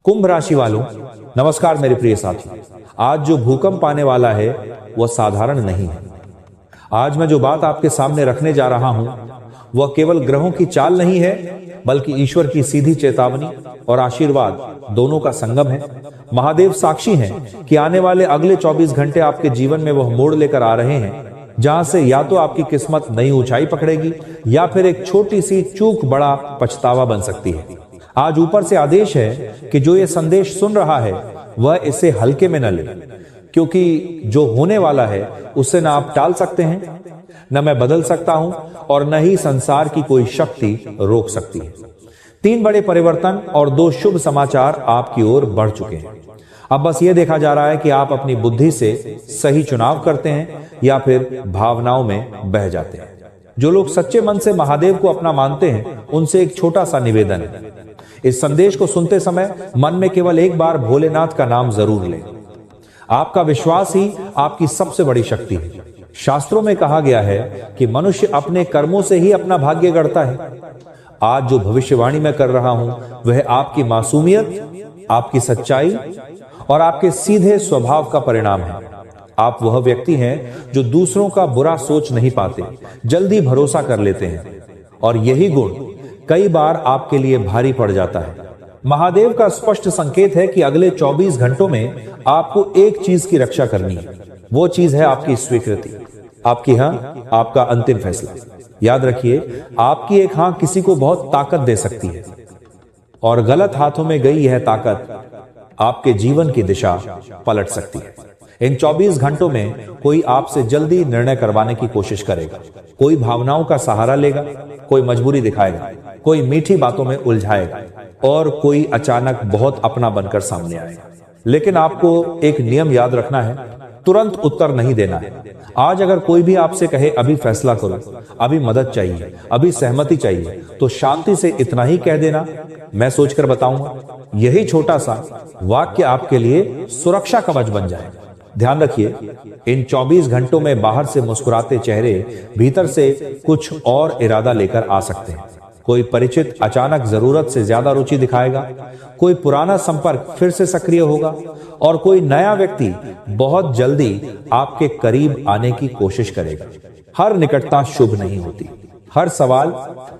कुंभ राशि वालों, नमस्कार मेरे प्रिय साथी। आज जो भूकंप आने वाला है वह साधारण नहीं है। आज मैं जो बात आपके सामने रखने जा रहा हूं वह केवल ग्रहों की चाल नहीं है, बल्कि ईश्वर की सीधी चेतावनी और आशीर्वाद दोनों का संगम है। महादेव साक्षी हैं कि आने वाले अगले 24 घंटे आपके जीवन में वह मोड़ लेकर आ रहे हैं जहां से या तो आपकी किस्मत नई ऊंचाई पकड़ेगी या फिर एक छोटी सी चूक बड़ा पछतावा बन सकती है। आज ऊपर से आदेश है कि जो ये संदेश सुन रहा है वह इसे हल्के में न ले, क्योंकि जो होने वाला है उसे न आप टाल सकते हैं, न मैं बदल सकता हूं और न ही संसार की कोई शक्ति रोक सकती है। 3 बड़े परिवर्तन और 2 शुभ समाचार आपकी ओर बढ़ चुके हैं। अब बस ये देखा जा रहा है कि आप अपनी बुद्धि से सही चुनाव करते हैं या फिर भावनाओं में बह जाते हैं। जो लोग सच्चे मन से महादेव को अपना मानते हैं उनसे एक छोटा सा निवेदन है। इस संदेश को सुनते समय मन में केवल एक बार भोलेनाथ का नाम जरूर लें। आपका विश्वास ही आपकी सबसे बड़ी शक्ति है। शास्त्रों में कहा गया है कि मनुष्य अपने कर्मों से ही अपना भाग्य गढ़ता है। आज जो भविष्यवाणी मैं कर रहा हूं वह आपकी मासूमियत, आपकी सच्चाई और आपके सीधे स्वभाव का परिणाम है। आप वह व्यक्ति हैं जो दूसरों का बुरा सोच नहीं पाते, जल्दी भरोसा कर लेते हैं और यही गुण कई बार आपके लिए भारी पड़ जाता है। महादेव का स्पष्ट संकेत है कि अगले 24 घंटों में आपको एक चीज की रक्षा करनी है। वो चीज है आपकी स्वीकृति, आपकी हां, आपका अंतिम फैसला। याद रखिए, आपकी एक हां किसी को बहुत ताकत दे सकती है और गलत हाथों में गई यह ताकत आपके जीवन की दिशा पलट सकती है। इन 24 घंटों में कोई आपसे जल्दी निर्णय करवाने की कोशिश करेगा, कोई भावनाओं का सहारा लेगा, कोई मजबूरी दिखाएगा, कोई मीठी बातों में उलझाएगा और कोई अचानक बहुत अपना बनकर सामने आएगा। लेकिन आपको एक नियम याद रखना है, तुरंत उत्तर नहीं देना है। आज अगर कोई भी आपसे कहे अभी फैसला करो, अभी मदद चाहिए, अभी सहमति चाहिए, तो शांति से इतना ही कह देना, मैं सोचकर बताऊंगा। यही छोटा सा वाक्य आपके लिए सुरक्षा कवच बन जाए। ध्यान रखिए, इन 24 घंटों में बाहर से मुस्कुराते चेहरे भीतर से कुछ और इरादा लेकर आ सकते हैं। कोई परिचित अचानक जरूरत से ज्यादा रुचि दिखाएगा, कोई पुराना संपर्क फिर से सक्रिय होगा और कोई नया व्यक्ति बहुत जल्दी आपके करीब आने की कोशिश करेगा। हर निकटता शुभ नहीं होती, हर सवाल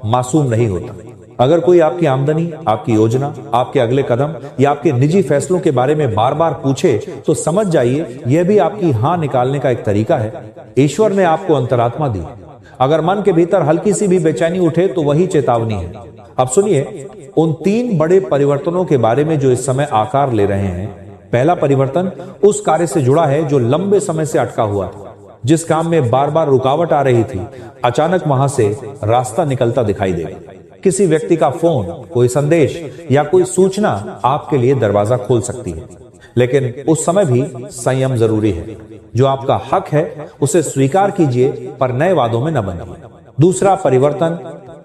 मासूम नहीं होता। अगर कोई आपकी आमदनी, आपकी योजना, आपके अगले कदम या आपके निजी फैसलों के बारे में बार बार पूछे तो समझ जाइए यह भी आपकी हां निकालने का एक तरीका है। ईश्वर ने आपको अंतरात्मा दी। अगर मन के भीतर हल्की सी भी बेचैनी उठे तो वही चेतावनी है। अब सुनिए उन 3 बड़े परिवर्तनों के बारे में जो इस समय आकार ले रहे हैं। पहला परिवर्तन उस कार्य से जुड़ा है जो लंबे समय से अटका हुआ था। जिस काम में बार बार रुकावट आ रही थी, अचानक वहां से रास्ता निकलता दिखाई देगा। किसी व्यक्ति का फोन, कोई संदेश या कोई सूचना आपके लिए दरवाजा खोल सकती है, लेकिन उस समय भी संयम जरूरी है। जो आपका हक है उसे स्वीकार कीजिए, पर नए वादों में न बनिए। दूसरा परिवर्तन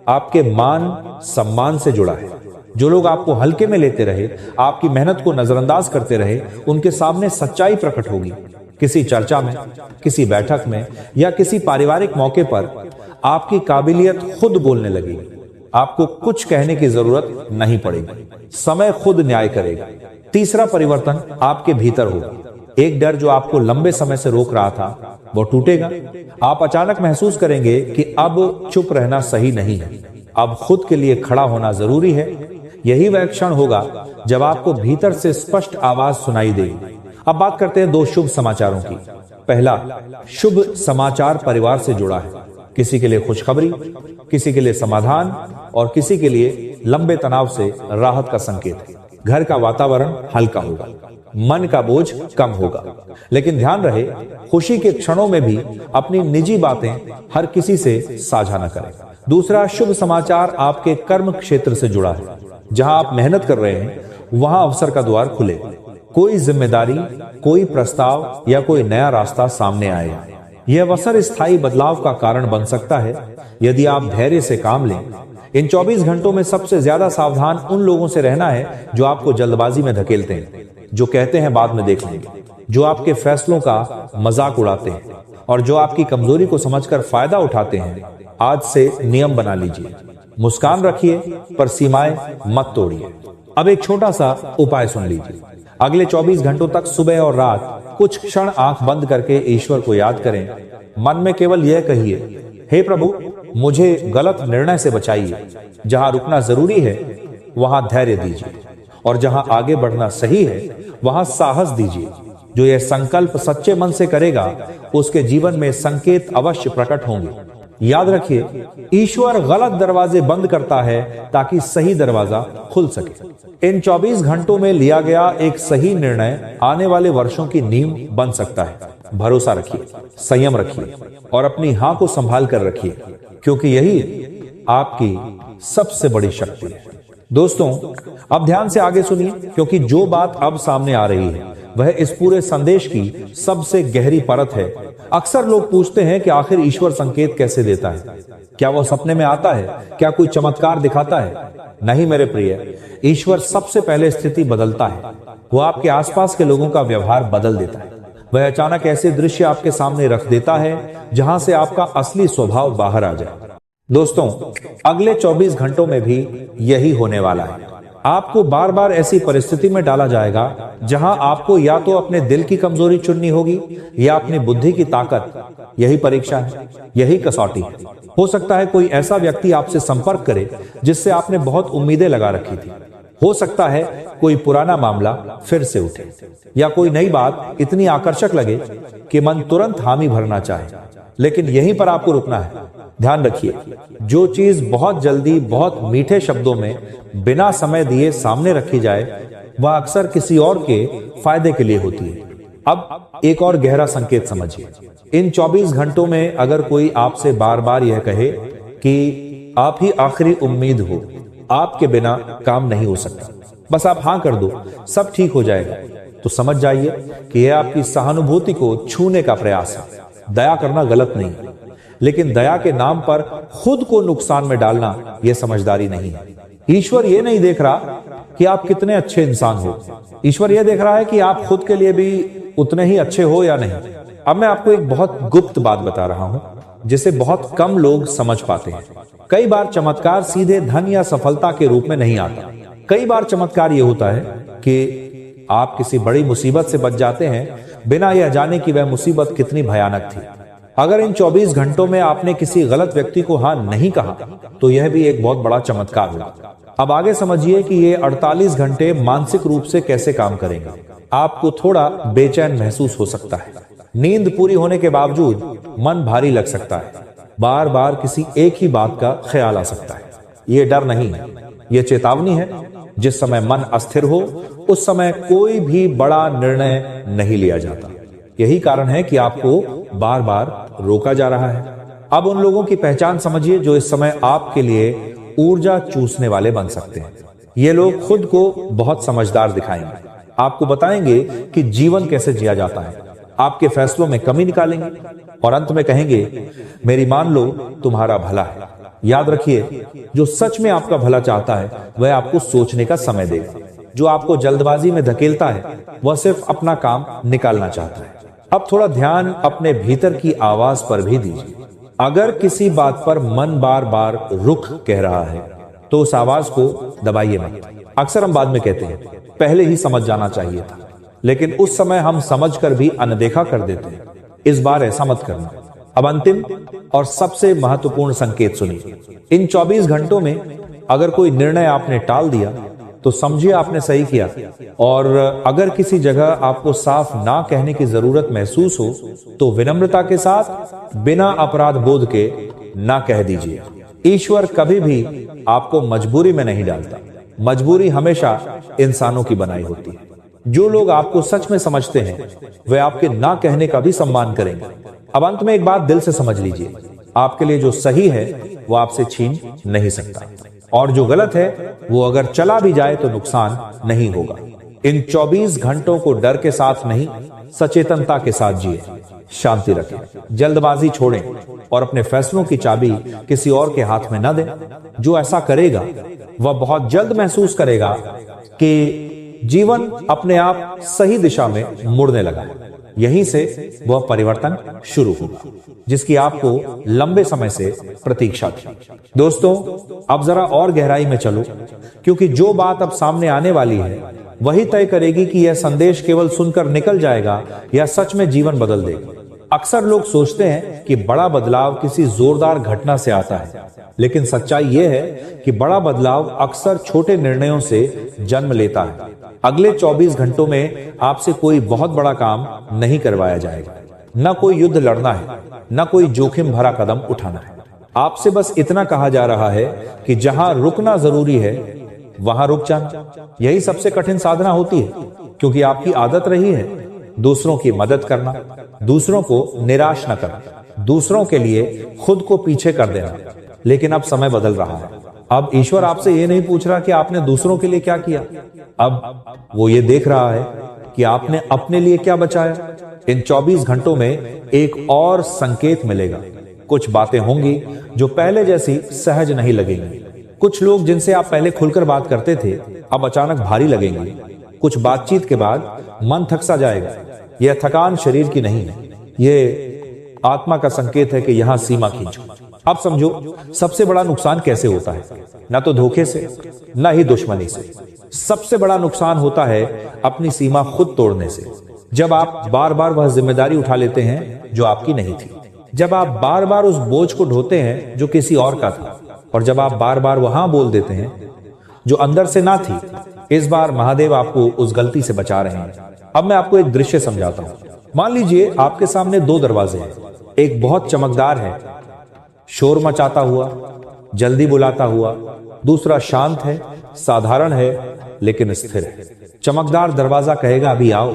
आपके मान सम्मान से जुड़ा है। जो लोग आपको हल्के में लेते रहे, आपकी मेहनत को नजरअंदाज करते रहे, उनके सामने सच्चाई प्रकट होगी। किसी चर्चा में, किसी बैठक में या किसी पारिवारिक मौके पर आपकी काबिलियत खुद बोलने लगेगी। आपको कुछ कहने की जरूरत नहीं पड़ेगी, समय खुद न्याय करेगा। तीसरा परिवर्तन आपके भीतर होगा। एक डर जो आपको लंबे समय से रोक रहा था वो टूटेगा। आप अचानक महसूस करेंगे कि अब चुप रहना सही नहीं है, अब खुद के लिए खड़ा होना जरूरी है। यही वह क्षण होगा जब आपको भीतर से स्पष्ट आवाज सुनाई देगी। अब बात करते हैं 2 शुभ समाचारों की। पहला शुभ समाचार परिवार से जुड़ा है। किसी के लिए खुशखबरी, किसी के लिए समाधान और किसी के लिए लंबे तनाव से राहत का संकेत है। घर का वातावरण हल्का होगा, मन का बोझ कम होगा। लेकिन ध्यान रहे, खुशी के क्षणों में भी अपनी निजी बातें हर किसी से साझा न करें। दूसरा शुभ समाचार आपके कर्म क्षेत्र से जुड़ा है। जहां आप मेहनत कर रहे हैं वहां अवसर का द्वार खुले। कोई जिम्मेदारी, कोई प्रस्ताव या कोई नया रास्ता सामने आएगा। यह अवसर स्थायी बदलाव का कारण बन सकता है यदि आप धैर्य से काम लें। इन 24 घंटों में सबसे ज्यादा सावधान उन लोगों से रहना है जो आपको जल्दबाजी में धकेलते हैं, जो कहते हैं बाद में देख लेंगे, जो आपके फैसलों का मजाक उड़ाते हैं और जो आपकी कमजोरी को समझकर फायदा उठाते हैं। आज से नियम बना लीजिए, मुस्कान रखिए पर सीमाएं मत तोड़िए। अब एक छोटा सा उपाय सुन लीजिए। अगले 24 घंटों तक सुबह और रात कुछ क्षण आंख बंद करके ईश्वर को याद करें। मन में केवल यह कहिए, हे प्रभु, मुझे गलत निर्णय से बचाइए। जहां रुकना जरूरी है वहां धैर्य दीजिए, और जहां आगे बढ़ना सही है वहां साहस दीजिए। जो यह संकल्प सच्चे मन से करेगा उसके जीवन में संकेत अवश्य प्रकट होंगे। याद रखिए, ईश्वर गलत दरवाजे बंद करता है ताकि सही दरवाजा खुल सके। इन 24 घंटों में लिया गया एक सही निर्णय आने वाले वर्षों की नींव बन सकता है। भरोसा रखिए, संयम रखिए और अपनी हां को संभाल कर रखिए, क्योंकि यही आपकी सबसे बड़ी शक्ति है। दोस्तों, अब ध्यान से आगे सुनिए, क्योंकि जो बात अब सामने आ रही है वह इस पूरे संदेश की सबसे गहरी परत है। अक्सर लोग पूछते हैं कि आखिर ईश्वर संकेत कैसे देता है? क्या वो सपने में आता है? क्या कोई चमत्कार दिखाता है? नहीं मेरे प्रिय, ईश्वर सबसे पहले स्थिति बदलता है। वो आपके आसपास के लोगों का व्यवहार बदल देता है। वह अचानक ऐसे दृश्य आपके सामने रख देता है जहां से आपका असली स्वभाव बाहर आ जाए। दोस्तों, अगले 24 घंटों में भी यही होने वाला है। आपको बार बार ऐसी परिस्थिति में डाला जाएगा जहां आपको या तो अपने दिल की कमजोरी चुननी होगी या अपनी बुद्धि की ताकत। यही परीक्षा है, यही कसौटी है। हो सकता है कोई ऐसा व्यक्ति आपसे संपर्क करे जिससे आपने बहुत उम्मीदें लगा रखी थी। हो सकता है कोई पुराना मामला फिर से उठे, या कोई नई बात इतनी आकर्षक लगे कि मन तुरंत हामी भरना चाहे। लेकिन यहीं पर आपको रुकना है। ध्यान रखिए, जो चीज बहुत जल्दी बहुत मीठे शब्दों में बिना समय दिए सामने रखी जाए वह अक्सर किसी और के फायदे के लिए होती है। अब एक और गहरा संकेत समझिए। इन 24 घंटों में अगर कोई आपसे बार बार यह कहे कि आप ही आखिरी उम्मीद हो, आपके बिना काम नहीं हो सकता, बस आप हां कर दो, सब ठीक हो जाएगा, तो समझ जाइए कि यह आपकी सहानुभूति को छूने का प्रयास है। दया करना गलत नहीं है, लेकिन दया के नाम पर खुद को नुकसान में डालना यह समझदारी नहीं है। ईश्वर यह नहीं देख रहा कि आप कितने अच्छे इंसान हो। ईश्वर यह देख रहा है कि आप खुद के लिए भी उतने ही अच्छे हो या नहीं। अब मैं आपको एक बहुत गुप्त बात बता रहा हूं जिसे बहुत कम लोग समझ पाते हैं। कई बार चमत्कार सीधे धन या सफलता के रूप में नहीं आता। कई बार चमत्कार यह होता है कि आप किसी बड़ी मुसीबत से बच जाते हैं बिना यह जाने कि वह मुसीबत कितनी भयानक थी। अगर इन 24 घंटों में आपने किसी गलत व्यक्ति को हां नहीं कहा तो यह भी एक बहुत बड़ा चमत्कार होगा। अब आगे समझिए कि ये 48 घंटे मानसिक रूप से कैसे काम करेंगे। आपको थोड़ा बेचैन महसूस हो सकता है। नींद पूरी होने के बावजूद मन भारी लग सकता है। बार बार किसी एक ही बात का ख्याल आ सकता है। ये डर नहीं है, ये चेतावनी है। जिस समय मन अस्थिर हो उस समय कोई भी बड़ा निर्णय नहीं लिया जाता। यही कारण है कि आपको बार बार रोका जा रहा है। अब उन लोगों की पहचान समझिए जो इस समय आपके लिए ऊर्जा चूसने वाले बन सकते हैं। ये लोग खुद को बहुत समझदार दिखाएंगे, आपको बताएंगे कि जीवन कैसे जिया जाता है, आपके फैसलों में कमी निकालेंगे और अंत में कहेंगे, मेरी मान लो तुम्हारा भला है। याद रखिए, जो सच में आपका भला चाहता है वह आपको सोचने का समय देगा। जो आपको जल्दबाजी में धकेलता है वह सिर्फ अपना काम निकालना चाहता है। अब थोड़ा ध्यान अपने भीतर की आवाज पर भी दीजिए। अगर किसी बात पर मन बार बार रुख कह रहा है तो उस आवाज को दबाइए मत। अक्सर हम बाद में कहते हैं, पहले ही समझ जाना चाहिए था, लेकिन उस समय हम समझकर भी अनदेखा कर देते हैं। इस बार ऐसा मत करना। अब अंतिम और सबसे महत्वपूर्ण संकेत सुनिए। इन 24 घंटों में अगर कोई निर्णय आपने टाल दिया तो समझिए आपने सही किया, और अगर किसी जगह आपको साफ ना कहने की जरूरत महसूस हो तो विनम्रता के साथ बिना अपराध बोध के ना कह दीजिए। ईश्वर कभी भी आपको मजबूरी में नहीं डालता। मजबूरी हमेशा इंसानों की बनाई होती है। जो लोग आपको सच में समझते हैं वे आपके ना कहने का भी सम्मान करेंगे। अब अंत में एक बात दिल से समझ लीजिए, आपके लिए जो सही है वो आपसे छीन नहीं सकता, और जो गलत है वो अगर चला भी जाए तो नुकसान नहीं होगा। इन 24 घंटों को डर के साथ नहीं, सचेतनता के साथ जिए। शांति रखें, जल्दबाजी छोड़ें और अपने फैसलों की चाबी किसी और के हाथ में न दें। जो ऐसा करेगा वह बहुत जल्द महसूस करेगा कि जीवन अपने आप सही दिशा में मुड़ने लगा है। यहीं से वह परिवर्तन शुरू होगा जिसकी आपको लंबे समय से प्रतीक्षा थी। दोस्तों, अब जरा और गहराई में चलो, क्योंकि जो बात अब सामने आने वाली है वही तय करेगी कि यह संदेश केवल सुनकर निकल जाएगा या सच में जीवन बदल देगा। अक्सर लोग सोचते हैं कि बड़ा बदलाव किसी जोरदार घटना से आता है, लेकिन सच्चाई यह है कि बड़ा बदलाव अक्सर छोटे निर्णयों से जन्म लेता है। अगले 24 घंटों में आपसे कोई बहुत बड़ा काम नहीं करवाया जाएगा, न कोई युद्ध लड़ना है, न कोई जोखिम भरा कदम उठाना है। आपसे बस इतना कहा जा रहा है कि जहां रुकना जरूरी है वहां रुक जाना। यही सबसे कठिन साधना होती है, क्योंकि आपकी आदत रही है दूसरों की मदद करना, दूसरों को निराश न करना, दूसरों के लिए खुद को पीछे कर देना। लेकिन अब समय बदल रहा है। अब ईश्वर आपसे ये नहीं पूछ रहा कि आपने दूसरों के लिए क्या किया, अब वो ये देख रहा है कि आपने अपने लिए क्या बचाया। इन 24 घंटों में एक और संकेत मिलेगा। कुछ बातें होंगी जो पहले जैसी सहज नहीं लगेंगी। कुछ लोग जिनसे आप पहले खुलकर बात करते थे अब अचानक भारी लगेंगे। कुछ बातचीत के बाद मन थक सा जाएगा। यह थकान शरीर की नहीं है, ये आत्मा का संकेत है कि यहां सीमा खींचो। अब समझो सबसे बड़ा नुकसान कैसे होता है। ना तो धोखे से, ना ही दुश्मनी से। सबसे बड़ा नुकसान होता है अपनी सीमा खुद तोड़ने से। जब आप बार बार वह जिम्मेदारी उठा लेते हैं जो आपकी नहीं थी, जब आप बार बार उस बोझ को ढोते हैं जो किसी और का था, और जब आप बार बार वहां बोल देते हैं जो अंदर से ना थी। इस बार महादेव आपको उस गलती से बचा रहे हैं। अब मैं आपको एक दृश्य समझाता हूं। मान लीजिए आपके सामने दो दरवाजे हैं। एक बहुत चमकदार है, शोर मचाता हुआ, जल्दी बुलाता हुआ। दूसरा शांत है, साधारण है, लेकिन स्थिर है। चमकदार दरवाजा कहेगा अभी आओ,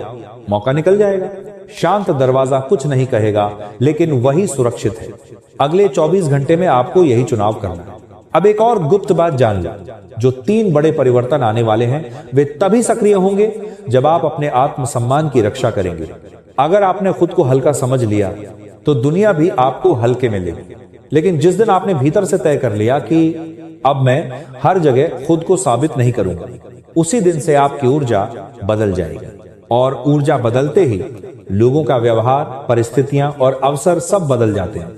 मौका निकल जाएगा। शांत दरवाजा कुछ नहीं कहेगा, लेकिन वही सुरक्षित है। अगले 24 घंटे में आपको यही चुनाव करना है। अब एक और गुप्त बात जान लो, जो 3 बड़े परिवर्तन आने वाले हैं वे तभी सक्रिय होंगे जब आप अपने आत्मसम्मान की रक्षा करेंगे। अगर आपने खुद को हल्का समझ लिया तो दुनिया भी आपको हल्के में लेगी। लेकिन जिस दिन आपने भीतर से तय कर लिया कि अब मैं हर जगह खुद को साबित नहीं करूंगा, उसी दिन से आपकी ऊर्जा बदल जाएगी। और ऊर्जा बदलते ही लोगों का व्यवहार, परिस्थितियां और अवसर सब बदल जाते हैं।